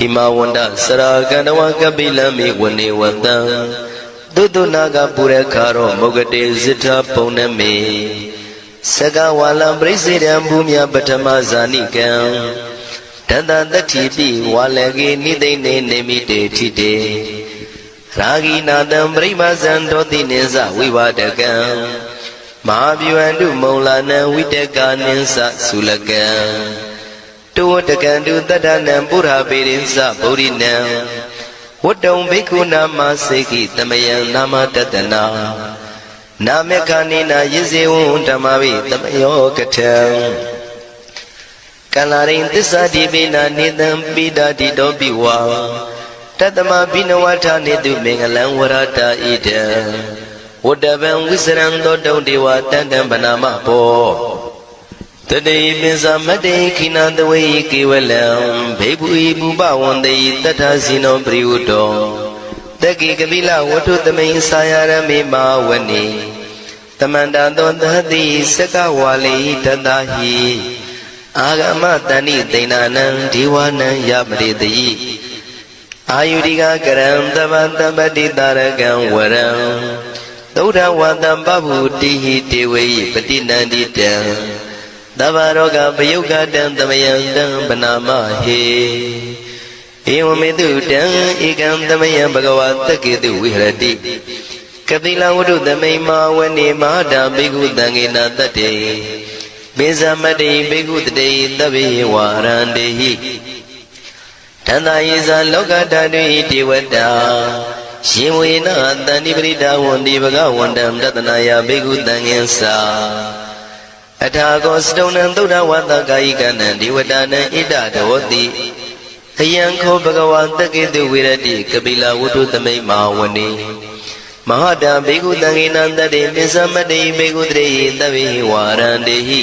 Ima wanda saragana wakapilami wani wanda Dudu naga pura karo mogate zita poname Saga wala brisida bumya batama zanikam Tanda datipi walagi nidene nemite tite Ragi nadam brima zandoti neza vivadagam Mahavyuandu maulana vitaka ninsa sulagam Tuwatakandu tadanam pura pirinsa purinam Wadam bhikkhu nama seki tamayam nama tatana Namekanina yizevun tamavi tamayo katam Kalarin tissa dibina nidam pida dido biwa Tatama binawata nidu mengalam warata idam Wadavam wisram dodam dewa tandam banama po Today Pinsa Mate Kinandaway Kiwalam Baby Buba one day Tatasino Priudo Taki Kabila Watu the main Sayara Mima Wani Tamanda Don Hadi Sakawali Tadahi Agama Tani Tainanan Diwana Yabri Ayudiga Karam Tabata Badi Daragam Waram Toda Wadam Babu Tihi Tiwi Patinandita Davaroga Bayuga Dan Damayandam Banama He Ewamedu Dan Igam Damayam Bhagavata Kedu Vihrati Kapila Udu Damayma Wani Mahada Bigu Dangina Tate Bezamadi Bigu Day Davi Warandehi Tanda Isa Loka Dadu Itiwada Shimwina Danibrida Wandi Bhagavandam Datanaya Bigu Danginsa Atago Stonan Duda Wata Gaikanan Diwadana Ida Dawati Ayanko Bhagavanta Kedu Virati Kabila Wudu Tamay Mawani Mahada Bigu Danginanda De Nisamadi Bigu Dre Davi Warandehi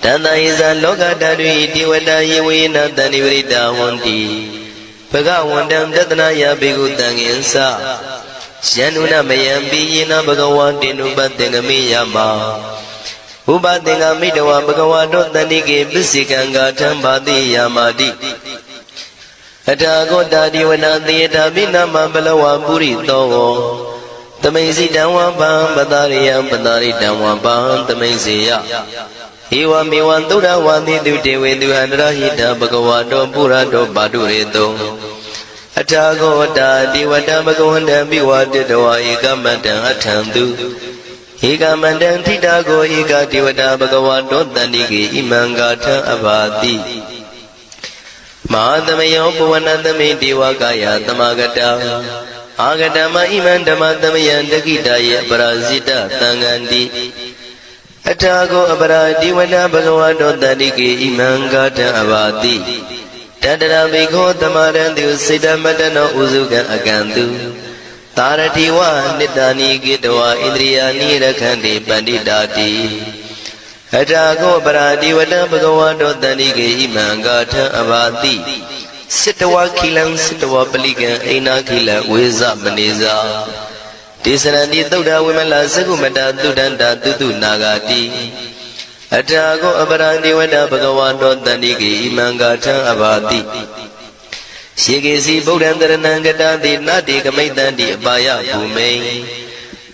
Tanda Isa Loka Dadu Diwada Yewina Danivrida Wanti Bhagavandam Datanaya Bigu Danginsa Shanuna Mayambi Yina Bhagavantinu Batengami Yama Ubadenga Midawa Bhagavato Tanike Bisikanga Tambadi Yamadi Atago Dadi Wana Theata Vinama Balawa Puri Towo Tamasi Dawa Bam Badariya Badari Dawa Bam Tamasiya Iwa Miwan Dura Wandi Dute Vedu Andrahita Bhagavato Purato Badureto Atago Dadi Wata Bhagavanda Biwata Dawa Ikamata Atandu Eka mandan tita go eka divata bhagavato tandike imangata abhati Mahadamayo puvanatame divakaya tamagata Agatama imandama tamayan dakitaya parasita tangandi Atago abara divata bhagavato tandike imangata abhati Tadara bhikho tamarandu siddhamatano uzuka akantu Taratiwa Nidani Gitwa Indriyani Rakhandi Panditati Atago Paradi Vada Bhagavato Tanike Imangata Avati Sitawa Kilam Sitawa Palika Aina Kila Weza Maniza Tisarandi Tuda Wimala Sakumata Tudanda Tutu Nagati Atago Aparandi Vada Bhagavato Tanike Imangata Avati Shigesi Bodhandaranangata Nadi Kamaitandi Abaya Bhume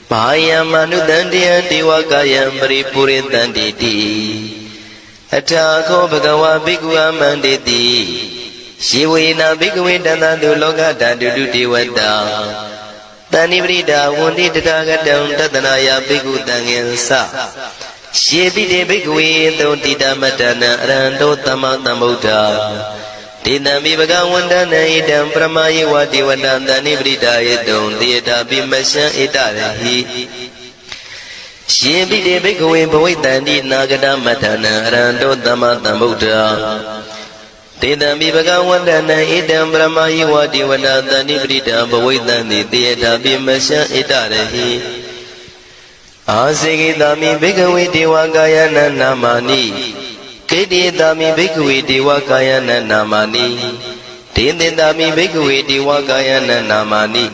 Paya Manudandi Antiwakayam Paripurintanditi Atako Bhagava Bhikwa Manditi Shivina Bhikvindana Duloka Duduti Vada Tanivrida Wundi Takagadam Tatanaya Bhikku Tangensa Shivide Bhikvi Totita Matana Rando Tamatambuddha Dinami Bhagavandana idam Pramayi Vati Vadandani Vridayadon Diyata Bimasya Itarahi Shibide Bhikwe Bhavitandi Nagada Matana Rando Tamatambuddha Dinami Bhagavandana idam Pramayi Vati Vadandani Vridayadon Diyata Bimasya Itarahi Asigidami Bhikwe Diwagayana Namani Kedi Dami Bhikwe Diwagayana Namani Tindindami Bhikwe Diwagayana Namani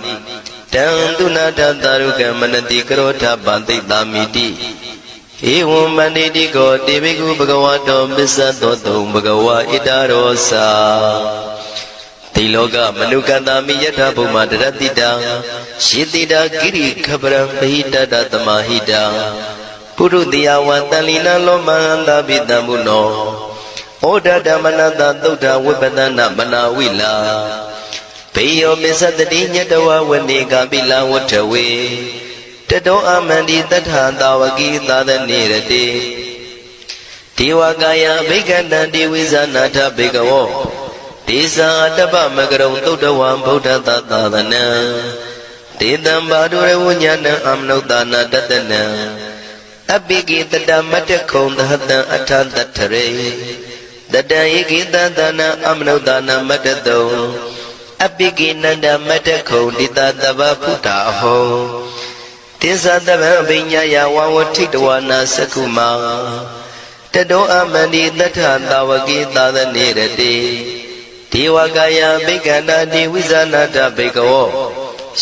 Tanduna Tantaruka Manati Karota Bante Damiti Evam Manditi Ko Deviku Bhagavato Bisato Bhagava Itarosa တိလောကမနုကန္တာမိယထာဘုမတရတိတံယေတိတာကိရိခပရံပဟိတတသမာဟိတံပုရုတိယဝံတန်လီနံလောမန္တာပိတံမုနောဩဒဓမ္မနတသုဒ္ဓဝိပဒနာမနာဝိလာဘေယောမစ္စတတိညတဝဝနေကပိလဝထဝေတတောအမန္တိတထသာဝကိသာသနေရတိဒေဝကာယဘိက္ခန္တံတိဝိဇာနာထဘေကဝောဒေဇာတပ္ပမကရုံသုဒ္ဓဝံဗုဒ္ဓတသာသနံဒေတံဘာဒုရဝဉာဏံအမနုဿာနာတတနံအပိကိတတမတ္တခုံသဟတံအထတထရေတတံဧကိတသနာအမနုဿာနာမတ္တတုံအပိကိနန္ဒမတ္တခုံတိတတဗ္ဗဖုတာဟောတိသတဗံအပိညာယဝဝထိတဝနာသကုမာတတောအမန္တိတထသာဝကိသာသနေရတိဒေဝကာယဘိက္ခန္တာတိဝိဇာနာတဘေကဝော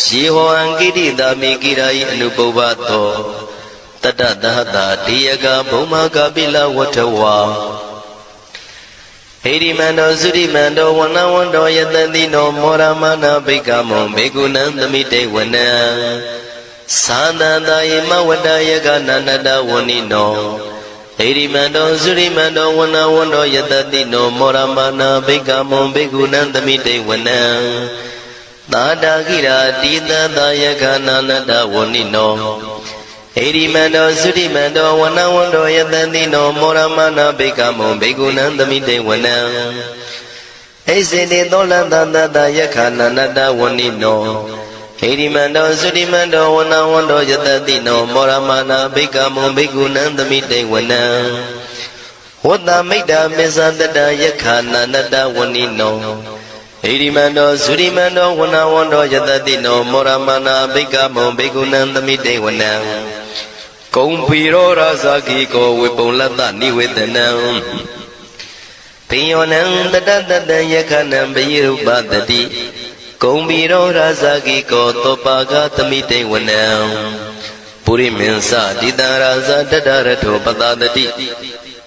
ယေဟောအံကိတိတာမိကိရာယအနုပုဗ္ဗသောတတသဟတာဒေယကဘုံမကပိလဝထဝါဟိရိမန္တောသုရိမန္တောဝနဝန္တောယတတိနောမောရမနာဘိက္ခမောဘေကုဏံသမိတေဝနံသာသန္တာယေမဝတ္တယကနန္တဝဏိနောဟိရိမန္တောသုရိမန္တောဝနဝန္တောယတတိနောမောရမနာဘိက္ခမောဘေကုဏံသမိတေဝနံသာတာကိရာတိတသာယကနန္တဝဏိနောဟိရိမန္တောသုရိမန္တောဝနဝန္တောယတတိနောမောရမနာဘိက္ခမောဘေကုဏံသမိတေဝနံဣစေတိသောလသတတယခနန္တဝဏိနောဟိရိမန္တောသုရိမန္တောဝနဝန္တောယတတိနောမောရမနာဘိက္ခမောဘေကုဏံသမိတေဝနံဝတ္တမိတ္တမစ္ဆတတယခနန္တဝဏိနောဟိရိမန္တောသုရိမန္တောဝနဝန္တောယတတိနောမောရမနာဘိက္ခမောဘေကုဏံသမိတေဝနံကုံဖီရောရာဇာကိကောဝေပုံလတ္တနိဝေဒနံဘိယောနံတတတတယခနံပိရုပတတိကုံဖီရောရာဇာကိကောသောပါကသမိတေဝနံပုရိမင်းစတိတံရာဇာတတရထောပတတတိ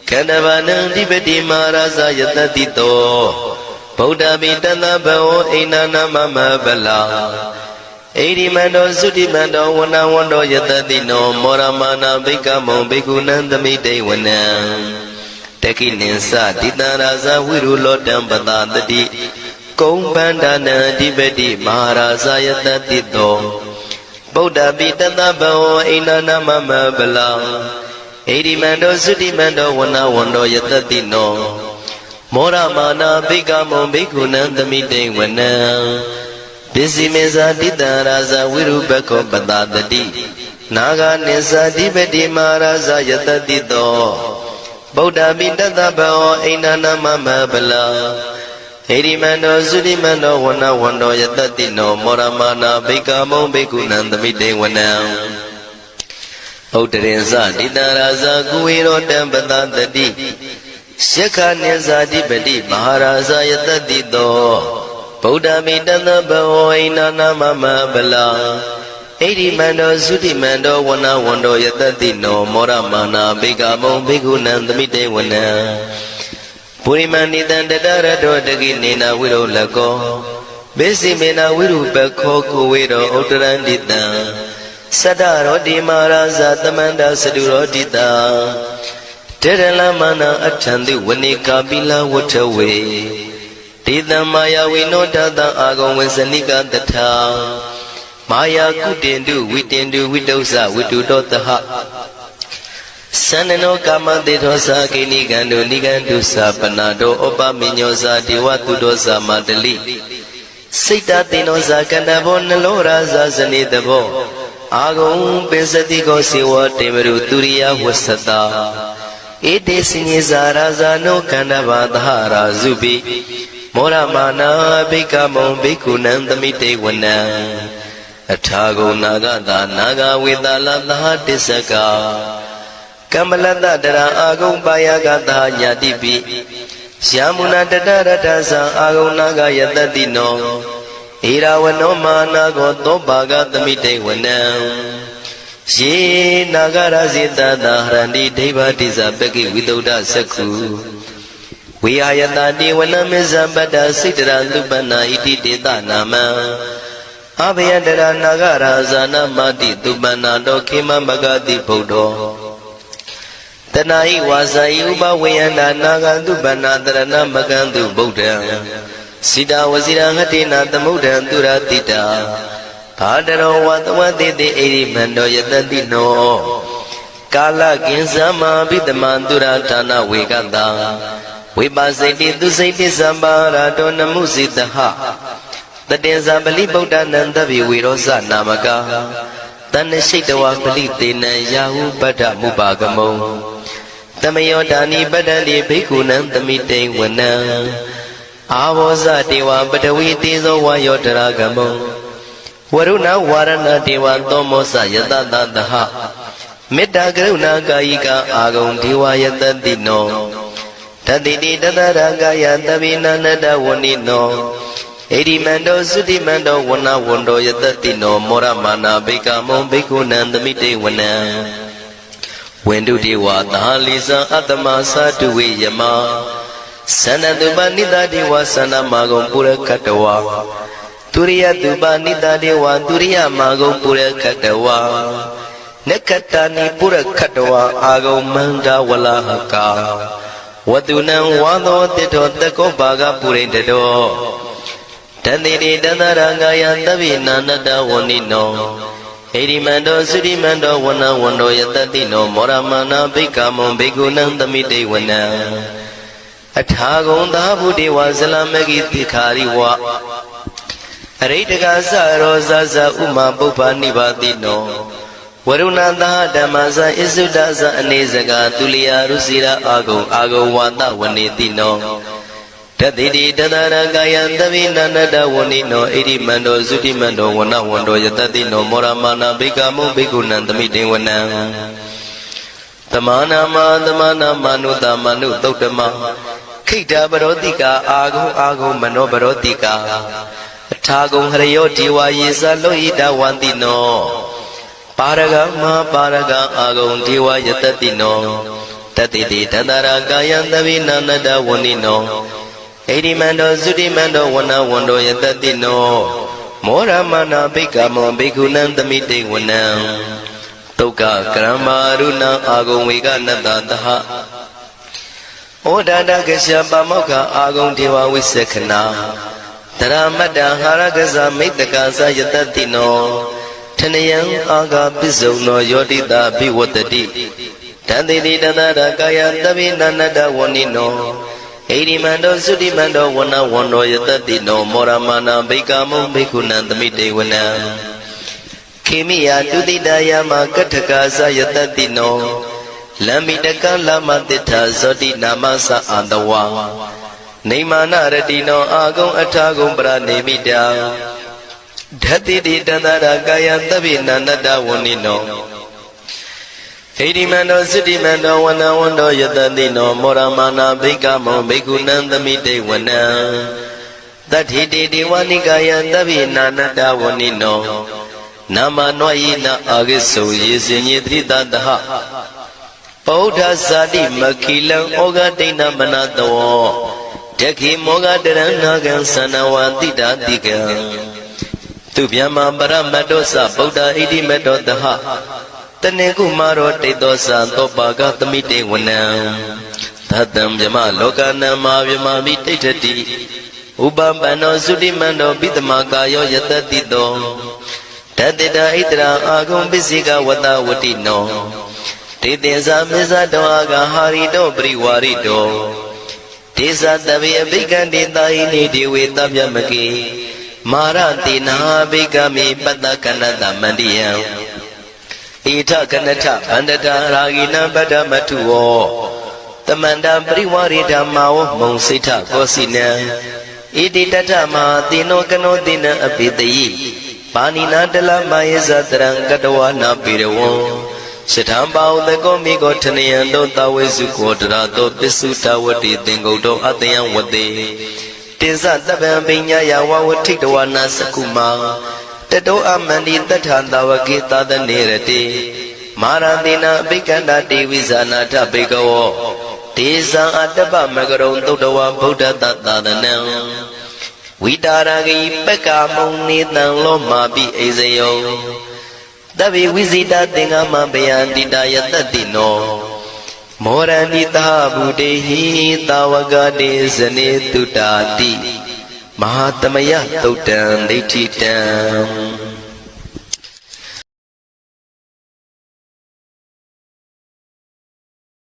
ခန္ဓဘာနံတိပတိမာရာဇာယတတိတောဗုဒ္ဓမိတသဘောအိဏနာမမဗလာဣရိမန္တောသုတိမန္တောဝနဝန္တောယတတိနောမောရမနာဘိက္ခမောဘိက္ခုနံသမိတေဝနံတခိနိသတိတံရာဇဝိရုလောတံပတတတိကုံပန္ဒနာအဓိပတိမဟာရာဇယတတိတောဗုဒ္ဓပိတသဘောအိဏနာမမဗလာဣရိမန္တောသုတိမန္တောဝနဝန္တောယတတိနောမောရမနာဘိက္ခမောဘိက္ခုနံသမိတေဝနံပစ္စည်းမေဇာတိတံရာဇဝိရုပခောပတတတိနာဂနိသတိပတိမဟာရာဇယတတိတောဗုဒ္ဓပိတသဘောအိဏနာမမဗလာဟိရိမန္တောသုတိမန္တောဝနဝန္တောယတတိနောမောရမနာဘိက္ခမောဘိက္ခုနံသမိတေဝနံဥဒ္ဒရင်စတိတံရာဇကုဝေရောတံပတတတိယက္ခနိသတိပတိမဟာရာဇယတတိတောဗုဒ္ဓမိတသဘဝိနာနာမမဗလာဣရိမန္တောသုတိမန္တောဝနဝန္တောယတတိနောမောရမနာဘိက္ခမောဘိက္ခုနံသမိတေဝနံပုရိမဏိတံတတရတောတကိနေနာဝိရောလကောဘေစီမေနာဝိရုပခောကုဝေရောဥတ္တရန္တိတံသတ္တရောတိမာရာဇသမန္တာစတုရောတိတာတေရလမနာအထံတိဝနေကာပိလဝထဝေဒေသမာယဝိနောတတအာဂုံဝေဇနိကတထာမာယာကုတင်တုဝိတင်တုဝိတုဇဝိတုတောတဟသန္နနောကာမတေသောသာကိနိကံတုနိကံတုသာပနာတောဩပမိညောသာဒေဝတုတောသာမတလိစိတ်တတေနောသာကန္တဘောနလောရာဇာဇနိတဘောအာဂုံပိစတိကောစေဝတေမရုတုရိယဝသတာဧတေစိညေဇာရာဇာနောကန္တဘာသဟရာဇုပိမောရမနာဘိက္ခမောဘိက္ခုနံသမိတေဝနံအထာဂုဏနာဂတာနာဂဝေတလသဟတစ္စကကမ္မလတ္တတရာအာဂုံပါယကတာညာတိပိယမုနာတတရတ္ထသံအာဂုဏနာဂယတတိနောဣရာဝနောမာနာကောသောဘာဂသမိတေဝနံယေနာဂရဇိတတဟရန္တိဒိဗ္ဗတိဇပကိဝိတုဒ္ဓသက္ခု ဝိဟာယတတိဝနမေဇပတ္တစိတ္တရသုပ္ပနာဣတိတေတနာမံအဘယတရနာဂရာဇာနာမတိသုပ္ပနာတောခေမမဂတိဗုဒ္ဓောတဏှာဤဝါစာဤဥပဝေယန္တာနာဂသုပ္ပနာတရဏမကံတုဗုဒ္ဓံစိတဝစီရဟတိနာသမုဒ္ဒံသူရတိတာဘာတရောဝသဝတိတိဣရိမန္တောယတတိနောကာလကိဉ္စမဘိတမံသူရဌာနဝေကတံဝိပါစိတိသူစိတိသမ္ပါရာတောနမုစိတဟတတေဇာပလိဗုဒ္ဓနံတဗ္ဗေဝေရောဇနာမကာတဏ္ဏရှိတဝပလိတေနံယာဟုပတ္ထမုပါကမုံတမယောဒါနိပတ္တန္တိဘိက္ခုနံသမိတေဝနံအာဘောဇတေဝပတဝီတေဇောဝါယောတရာကမုံဝရုဏဝါရဏတေဝသောမောဇယတတသဟမေတ္တာကရုဏာကာယိကအာဂုံဒေဝယတတိနောတတိတိတတရာကာယသဗ္ဗေနန္တဝဏိနောဣရိမန္တောသုတိမန္တောဝနဝန္တောယတတိနောမောရမာနာဘိကမုံဘိက္ခုနံသမိတေဝနံဝန္တုတေဝသာလိဇံအတ္တမသာတုဝေယမသန္တတုပနိတတေဝသန္တမာဂုံပုရခတဝါသူရိယတုပနိတတေဝသူရိယမာဂုံပုရခတဝါနက္ခတနိပုရခတဝါအာဂုံမန္တဝလဟကာဝတုနံဝါသောတိတောတကောဘာဂပုရိတတောတတိတိတတရကာယသဗ္ဗေနန္တဝဏိနောဣရိမန္တောသုတိမန္တောဝနဝန္တောယတတိနောမောရမာနာဘိက္ခမုံဘိက္ခုနံသမိတေဝနံအထာဂုံသာဘုဒေဝဇလမဂိတိခာရိဝအရိတကသရောဇဇဥမာပုပ္ပနိဗ္ဗာတိနောဝရုဏသာဓမ္မဇဣစုဒ္ဒဇအနေစကာသူလျာရုစီရာအာဂုံဝါတဝနေတိနောတတိတိတတရကာယသဗ္ဗေနန္တဝဏိနောဣရိမန္တောသုတိမန္တောဝနဝန္တောယတတိနောမောရမာနာဘိက္ခမုံဘိက္ခုနံသမိတေဝနံသမာနာမနုတမနုသုတ်တမခိတ္တပရောတိကာအာဂုံမနောပရောတိကာအထာဂုံဟရယောဒီဝါယေသလောဟိတဝန္တိနောပါရဂမပါရဂအာဂုံဒီဝါယတတိနောတတိတိတတရာကာယသဗ္ဗေနန္တဝဏိနောဣရိမန္တောသုတိမန္တောဝနဝန္တောယတတိနောမောရမနာဘိက္ခမောဘိက္ခုနံသမိတေဝနံတုက္ကကရမရုဏအာဂုံဝေကနတသဟဩဒတကရှပမောက္ခအာဂုံဒေဝဝိသခနာတရမတ္တဟာရကဇမိတ္တကာသယတတိနောထနယံအာဂပစ္စုံနောယောတိတာဘိဝတ္တိတန္တိတိတတရကာယသဗ္ဗေနန္တဝဏိနောဣရိမန္တောသုတိမန္တောဝနဝန္တောယတတိနောမောရမာနာဘိက္ခမုံဘိက္ခုနံသမိတေဝနံခေမိယတုတိတယမကထကာသယတတိနောလမ္မိတကလမတိထာဇောတိနာမသအာတဝါနေမာနရတိနောအာဂုံအထာဂုံပရနေမိတာဓတိတိတန္တရာကာယသဗ္ဗေနန္တဝဏိနောဣရိမန္တောသုတိမန္တောဝနဝန္တောယတတိနောမောရမာနာဘိက္ခမောဘိက္ခုနံသမိတေဝနံတတိတိဒေဝနိကာယသဗ္ဗေနန္တဝဏိနောနာမနောယိနအာဂိစုယေစင်ညေတိတတဟပောဓဇာတိမခိလံဩဃဒိဏမနတောတခိမောဃတရဏဂံသနဝတိတာတိကံသူဗျမပရမတ္တောသဗုဒ္ဓဣတိမတ္တောတဟတနေကုမာရောတိတ်သောသသောပါကသမိတေဝနံသတံဗျမလောကနံမာဗျမမိတိဋ္ဌတိဥပပန္နောသုတိမန္တောပိတမကာယောယတတိတောတတေတာဣတရာအာဂုံပစ္စိကဝတဝတိနောတေတေဇာမေဇတောအာဂဟာရိတောပရိဝါရိတောဒေသတဗေအဘိကံတေတာဟိနေဒေဝေတဗျမကေမာရတိနာဘိကမေပတ္တကနတမန္တိယံဣထကနထဗန္တတာရာဂိနံပတ္တမထုဝောတမန္တပရိဝါရိဓမ္မာဝမုံစိထကောစီနံဣတိတတ္ထမဟာတိနောကနောတိနံအပိတယိပါဏိနာတလမယေဇတရံကတဝနာပိရဝံစထံပါဥတကောမိကောထနယံတောတဝေစုကောတရာတောပစ္စုတဝတိသင်္ကုတ်တောအတယံဝတေတိဇတပံပညာယဝဝထိတဝနာစကုမာတတောအမန္တိတထံတဝကေသာသနေရတိမာရတိနာအဘိက္ခန္တာတေဝိဇာနာထဘေကဝော ဒေဇံအတ္တပမကရုံသုတ္တဝါဗုဒ္ဓတသာသနံဝိတာရဂိပက္ကမုံနေတံလောမာပိအိဇယောတဗ္ဗိဝိဇိတသင်္ဃမပယံတိတယတတိနောမောရဏိသဗုတေဟိသာဝကတေဇနေတုတာတိမဟာတမယသုတ်တံဒိဋ္ဌိတံ